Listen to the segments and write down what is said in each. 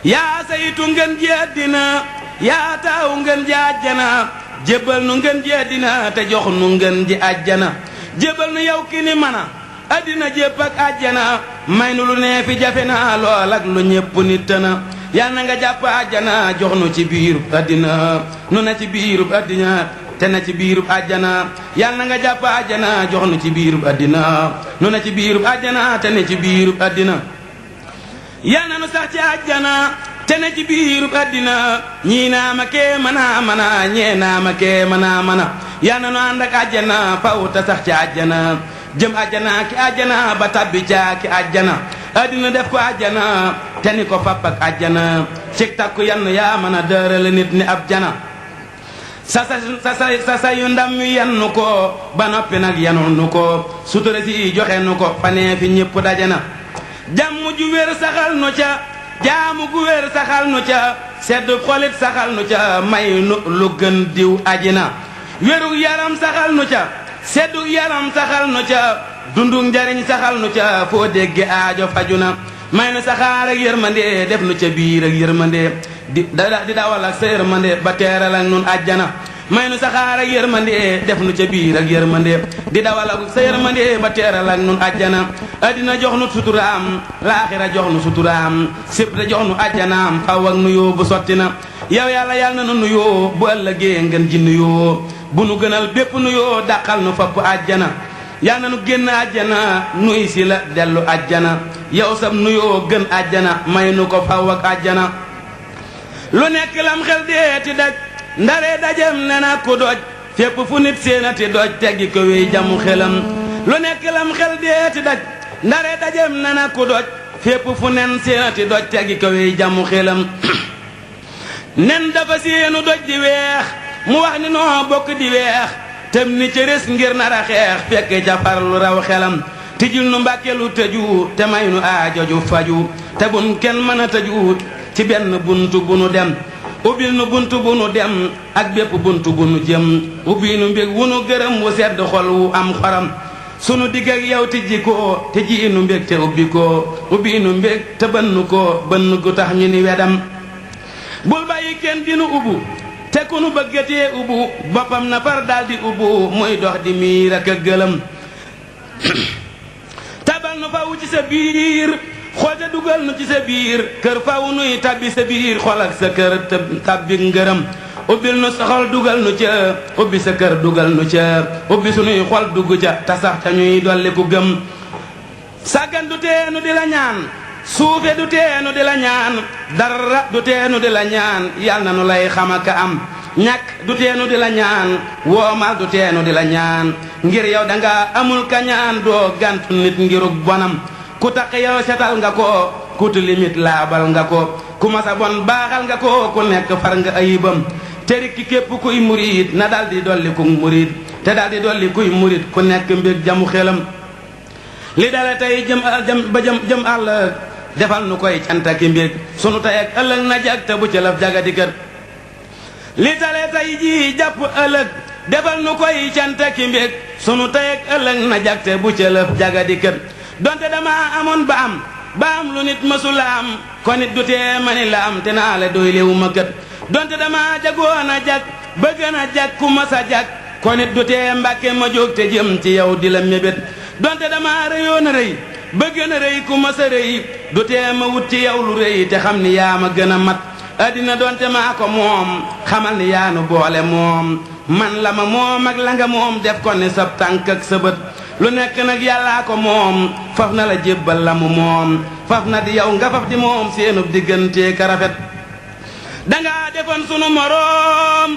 yaa saytu ngeen ji àddina yaa taaw ngeen ji àjjana jébbal nu ngeen ji àddina te jox nu ngeen ji àjjana jébbal nu yow ki ni mana àddina jépp ak àjjana may nu lu nee fi jafe na lool ak lu ñépp nit na yal na nga jàpp àjjana jox nu ci biirub àddina nu na ci biirub àddina te na ci biirub àjjana yal na nga jàpp àjjana jox nu ci biirub àddina nu na ci biirub àjjana te na ci biirub àddina yal na nu sax ci àjjana te na ci biirub àddina ñii naa ma kee mana ñee naa ma kee mana yal na nu ànd ak àjjana faw te sax ci àjjana jëm àjjana ki àjjana ba tabbi ca ki àjjana àddina def ko àjjana te ni ko fapp ak àjjana cig takku yann yaa mën a dërale nit ni ab jana sa yu ndam yu yennu ko ba noppi nag yenu nu ko sutura si joxe nu ko fanee fi ñépp dajana jàmm ju wér saxal nu ca jaamu gu wér saxal nu ca sedd xolit saxal nu ca may nu lu gën diw ajina wérug yaram saxal nu ca seddu yaram saxal nu ca dundu njariñ saxal nu ca foo dégge aajo faju na may nu saxaar ak yërmande def nu ca biir ak yërmande di dawal ak sa yërmande ba teeral ak nun àjjana may nu saxaar ak yërmande def nu ca biir ak yërmande di dawal ak sa yërmande ba teeral ak nun àjjana addina jox nu suturaam laaxira jox nu suturaam sibta jox nu àjjanaam xaw ak nuyoo bu sotti na yow yàlla yàlla na nu nuyoo bu ëllëgee ngeen ji nuyoo bu nu gënal bépp nuyoo dàqal nu fapp àjjana yal na nu génn àjjana nuy si la dellu àjjana yow sam nuyoo gën àjjana may nu ko faw ak àjjana lu nekk lam xel deeti daj ndare dajem ne na ku doj fépp fu nit séenati doj teggi ko wéy jamu xelam lu nekk lam xel deeti daj ndare dajem ne na ku doj fépp fu nen séenati doj teggi ko wéy jamu xelam nen dafa séenu doj di weex mu wax ni noo bokk di weex tëm ni cëris ngir nar a xeex fekk ca farlu raw xelam tijjul nu mbàkke lu tëju te may nu aajoju faju te bun kenn mën a tëju ci benn buntu bu nu dem ubbil nu buntu bu nu dem ak bépp buntu bu nu jëm ubbi nu mbég wu nu gërëm wu sedd xol wu am xoram sunu digg ak yow tijji ko tijji nu mbég te ubbi ko ubbi nu mbég te bënn ko bënn gu tax ñu ni wedam bul bàyyi kenn dinu ubbu te ku nu bëggatee ubbu boppam na far daldi ubbu muy dox di miir ak a gëlëm tabal nu faw ci sa biir xool te dugal nu ci sa biir kër faw nuy tabbi sa biir xol ak sa kër tabbi ngërëm ubbil nu sa xol dugal nu ca ubbi sa kër dugal nu ca ubbi sunuy xol dugg ca te sax ca ñuy dolli ku gëm sàggan du teenu di la ñaan suufe du teenu di la ñaan dara du teenu di la ñaan yal na nu lay xamaka am ñàkk du teenu di la ñaan woomal du teenu di la ñaan ngir yow danga amul ka ñaan doo gantu nit ngirug bonam ku taq yow setal nga ko ku tilimit laabal nga ko ku masa bon baaxal nga ko ku nekk far nga ayibam te rikki képp kuy murit na daldi dolli ku murit te daldi dolli kuy murit ku nekk mbég jamu xelam li dale tey jëm àll defal nu koy cantaki mbég sunu tey ak ëllëg na jag te bu ca laf jagadi kër li dale tey ji jàpp ëllëg defal nu koy cantaki mbég sunu tey ak ëllëg na jag te bu ca laf jagadi kër donte dama amoon ba am lu nit mësula am kon nit du tee mani la am te naa la doy léewu ma kët donte dama jagoon a jag bëgg na jag ku ma sa jag kon nit du tee mbàkke ma jóg te jëm ci yow di la mébét donte dama rëyoon a rëy bëgg na rëy ku ma sa rëy du tee ma wut ci yow lu rëy te xam ni yaa ma gën a mat addina donte maa ko moom xamal ni yaa nu boole moom man la ma moom ak la nga moom def ko ni sab tànk ak sa bët lu nekk nag yàllaa ko moom faf na la jébbal la mu moom faf na di yow nga faf di moom seenub diggante ka rafet dangaa defoon sunu moroom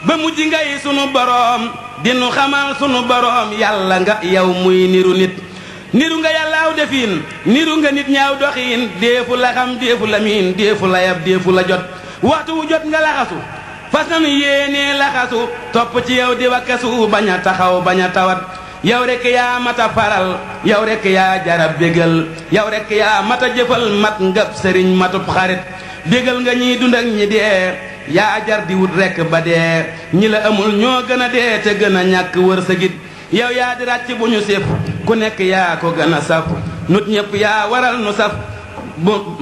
ba mujj ngay sunu boroom dinu xamal sunu boroom yàlla nga yow muy niru nit niru nga yàllaaw defiin niru nga nit ñaaw doxiin déefu la xam déefu la miin déefu la yab déefu la jot waxtu wu jot nga laxasu fas na nu yéenee laxasu topp ci yow di wakkasu bañ a taxaw bañ a tawat yow rekk yaa mata faral yow rekk yaa jarab bégal yow rekk yaa mata jëfal mat ngab sëriñ matub xarit bégal nga ñiy dund ak ñi dee yaa jar di wut rekk ba dee ñi la amul ñoo gën a dee te gën a ñàkk wërsëgit yow yaa di ràcc bu ñu séf ku nekk yaa ko gën a saf nut ñépp yaa waral nu saf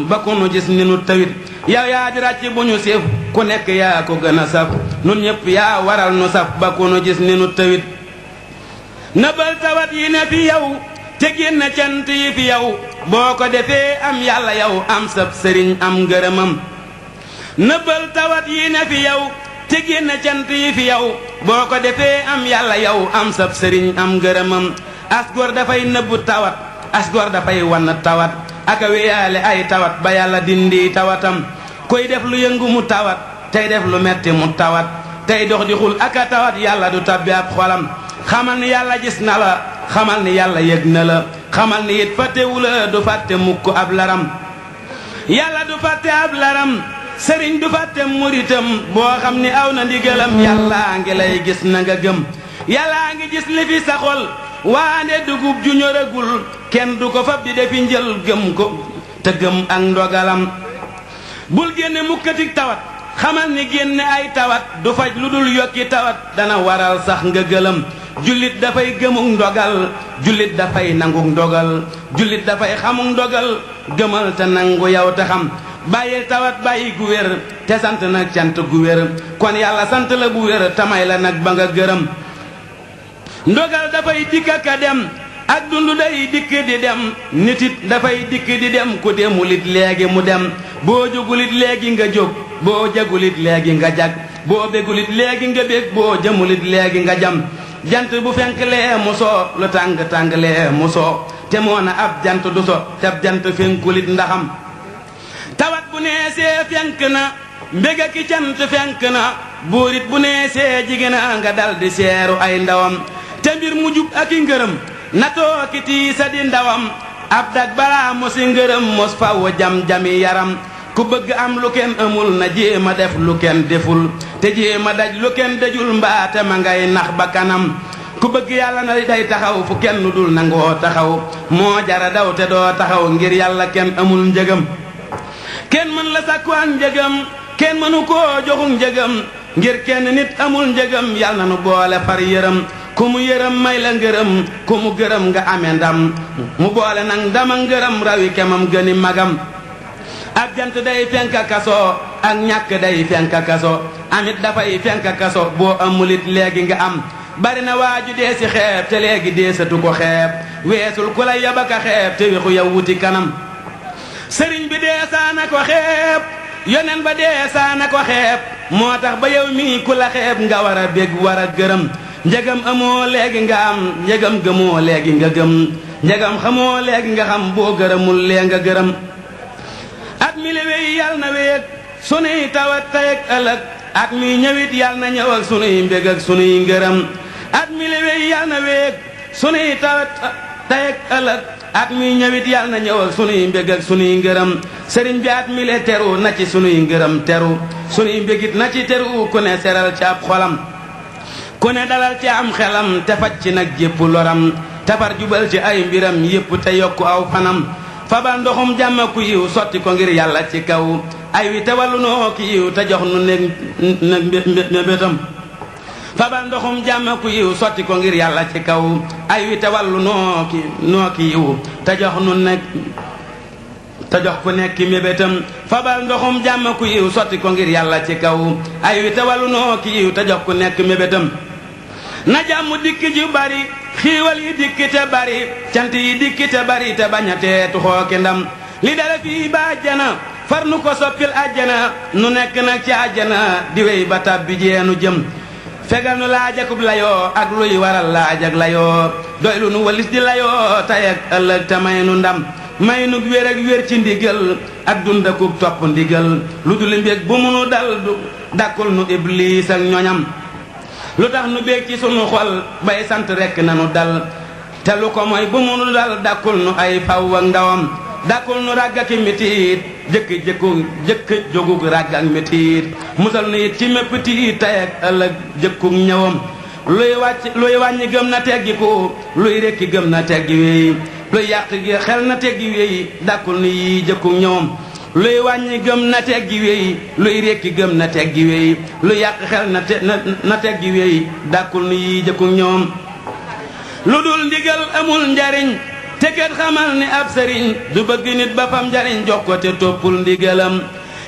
ba ku nu gis ni nu tawit yow yaa di ràcc bu ñu séef ku nekk yaa ko gën a saf nun ñëpp yaa waral nu saf ba ku nu gis ni nu tawit nëbbal tawat yi ne fi yow te génn cant yi fi yow boo ko defee am yàlla yow am sab sëriñ am ngërëmam nëbbal tawat yi ne fi yow te génn cant yi fi yow boo ko defee am yàlla yow am sab sëriñ am ngërëmam as góor dafay nëbbu tawat as góor dafay wan tawat aka wéyaale ay tawat ba yàlla dindi tawatam koy def lu yëngu mu tawat tey def lu metti mu tawat tey dox di xul aka tawat yàlla du tabbi ab xolam xamal ni yàlla gis na la xamal ni yàlla yëg na la xamal ni it fàttewu la du fàtte mukk ab laram yàlla du fàtte ab laram sëriñ du fàtte muritam boo xam ni aw na ndigalam yàllaa ngi lay gis na nga gëm yàllaa ngi gis li fi sa xol waande dugub ju ñoragul kenn du ko fab di defi njël gëm ko te gëm ak ndogalam bul génne mukkatik tawat xamal ni génne ay tawat du faj lu dul yokki tawat dana waral sax nga gëlëm jullit dafay gëmuk ndogal jullit dafay nanguk ndogal jullit dafay xamuk ndogal gëmal te nangu yow te xam bàyyil tawat bàyyi gu wér te sant nag cant gu wér kon yàlla sant la bu wér tamay la nag ba nga gërëm ndogal dafay dikk ka dem ak dund day dikk di dem nit it dafay dikk di dem ku demulit léegi mu dem boo jógulit léegi nga jóg boo jagulit léegi nga jag boo bégulit léegi nga bég boo jëmulit léegi nga jam jant bu fenk lee mu soo lu tàng tàng lee mu soo te moo na ab jant du so te ab jant fenkulit ndaxam tawat bu neesee fenk na mbéga ki cant fenk na buurit bu neesee jigéen a nga dal di seeru ay ndawam te mbir mu jub ak i ngërëm natoo ki tiisa di ndawam ab dag balaa mosi ngërëm mos faw jam-jami yaram ku bëgg am lu kenn amul na jéema def lu kenn deful te jéema daj lu kenn dajul mbaate ma ngay nax ba kanam ku bëgg yàlla na day taxaw fu kenn dul nangoo taxaw moo jara daw te doo taxaw ngir yàlla kenn amul njëgam kenn mën la sàkku ak njëgam kenn mënu koo joxu njëgam ngir kenn nit amul njëgam yàlla na nu boole far yërëm ku mu yërëm may la ngërëm ku mu gërëm nga amee ndam mu boole nag ndama ngërëm rawi kemam gëni magam ab jant day fenk kaso ak ñàkk day fenk kaso amit dafay fenk kaso boo amulit léegi nga am bari na waaju dee si xeeb te léegi deesatu ko xeeb weesul ku la yabaka xeeb te wexu yow wuti kanam sëriñ bi dee saana ko xeeb yonen ba dee saana ko xeeb moo tax ba yow mii ku la xeeb nga war a bég war a gërëm njëgam amoo léegi nga am njëgam gëmoo léegi nga gëm njëgam xamoo léegi nga xam boo gërëmul lee nga gërëm at mi le wey yàlla na weeg sunuy tawat tey ak ëllëg at mi ñëwit yàlla na ñëw ak sunuy mbég ak sunuy ngërëm at mi le wey yàlla na weeg sunuy tawat tey ak ëllëg at mi ñëwit yàlla na ñëw ak sunuy mbég ak sunuy ngërëm sëriñ bi at mi le teru na ci sunuy ngërëm teru sunuy mbégit na ci teru ku ne seral ci ab xolam ku ne dalal ci am xelam te faj ci nag jépp loram tafar jubal ci ay mbiram yépp te yokku aw fanam fabal ndoxum jàmm ku yiw sotti ko ngir yàlla ci kaw ay wi te wàllu noo ki yiw te jox nu nag mbébétam fabal ndoxum jàmm ku yiw sotti ko ngir yàlla ci kaw ay wi te wàllu noo ki yiw te jox nu nag te jox ku nekk mébétam fabal ndoxum jàmm ku yiw sotti ko ngir yàlla ci kaw ay wi te wàllu noo ki yiw te jox ku nekk mébétam na jàmm dikk ju bari xiiwal yi dikk te bari cant yi dikk te bari te bañ a teetu xooki ndam li dara fii ba àjjana far nu ko soppil àjjana nu nekk nag ci àjjana di wéy ba tàbbi jeenu jëm fegal nu laajakub layoo ak luy waral laajak layoo doy lu nu walis di layoo tey ak ëllëg te may nu ndam may nu wér ak wér ci ndigal ak dundakub topp ndigal lu dul mbég bu munu dal du dakkul nu iblis ak ñoñam lu tax nu bég ci sunu xol bay sant rekk nanu dal te lu ko mooy bu munu dal dakkul nu ay faw ak ndawam dakkul nu ràgg ak mitiit jëkk jógug ràgg ak mitiit musal nu it ci mépp tiit tey ak ëllëg jëkkug ñëwam luy wàññi gëm na teggiku luy rekki gëm na teggi wéy luy yàq gi xel na teggi wéy dakkul nu yi jëkkug ñëwam luy wàññi gëm na teggi wéy luy rekki gëm na teggi wéy lu yàq xel na teggi wéy dàkkul nu yi jëkku ñoom lu dul ndigal amul njariñ te kat xamal ni ab sëriñ du bëgg nit ba fam njariñ jox ko te toppul ndigalam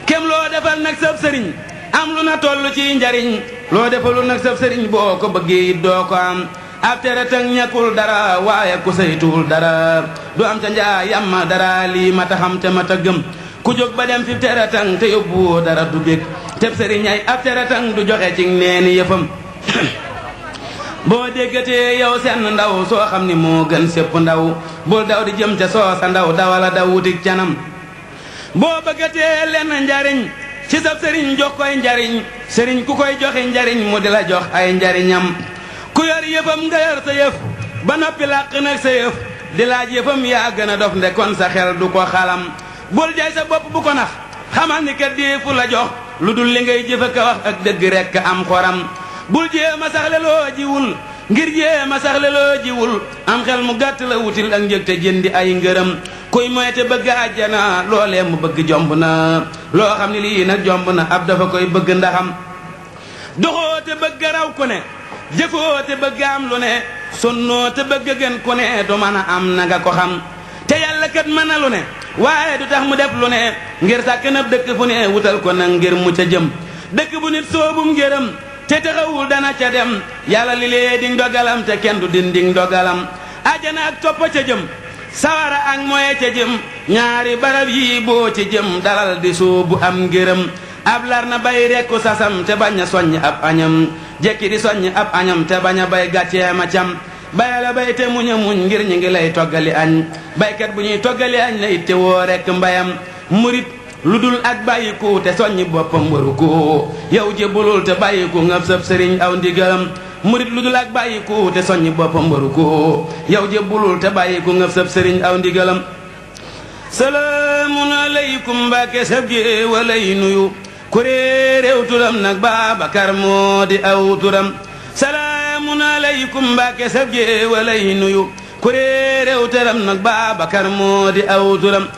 kem loo defal nag sab sëriñ am lu na toll ci njariñ loo defalul nag sab sëriñ boo ko bëggee it doo ko am ab tere tëng ñàkkul dara waaye ku saytuwul dara du am ca njaayam ma dara lii ma ta xam te ma ta gëm ku jóg ba dem fi tere tëng te yóbbuwoo dara du bég teb sëriñ ay ab tere tëng du joxe ci neeni yëfam boo déggatee yow seen ndaw soo xam ni moo gën sépp ndaw bul daw di jëm ca soosa ndaw dawala daw wutik canam boo bëggatee lenn njariñ ci sab sëriñ jox koy njariñ sëriñ ku koy joxe njariñ mu di la jox ay njariñam ku yor yëfam nga yor sa yëf ba noppi làq nag sa yëf di laaj yëfam yaa gën a dof nde kon sa xel du ko xalam bul jaay sa bopp bu ko nax xamal ni kat deefu la jox lu dul li ngay jëf ak wax ak dëgg rekk am xoram bul jéema saxle loo jiwul ngir jéema saxle loo jiwul am xel mu gàtt la wutil ak njëg te jëndi ay ngërëm kuy moy te bëgg àjjana loolee mu bëgg jomb na loo xam ni lii nag jomb na ab dafa koy bëgg ndaxam doxoo te bëgg raw ku ne jëfoo te bëgg am lu ne sonnoo te bëgg gën ku ne du mën a am na nga ko xam te yàlla kat mën na lu ne waaye du tax mu def lu ne ngir sàkk na dëkk fu ne wutal ko nag ngir mu ca jëm dëkk bu nit soobum ngërëm te taxawul dana ca dem yàlla li lee ding dogalam te kenn du dinding dogalam ajana ak toppa ca jëm sawara ak moye ca jëm ñaari barab yii boo ci jëm dalal di soobu am ngërëm ab lar na bay rekku sasam te bañ a soññ ab añam jekki di soññ ab añam te bañ a bay gàccee ma cam bayala bay te muñ a muñ ngir ñi ngi lay toggali añ baykat bu ñuy toggali añ la it te woo rekk mbayam murit lu dul ak bàyyiku te soññi boppam waru ko yow jébbulul te bàyyiku ngab sab sëriñ aw ndigalam murit lu dul ak bàyyiku te soññi boppam waru ko yow jébbulul te bàyyiku ngab sab sëriñ aw ndigalam salaamun aleykum mbàkke sab gee walay nuyu kuree réew turam nag Baabakar moo di aw turam salaamun aleykum mbàkke sab gee walay nuyu kuree réew turam nag Baabakar moo di aw turam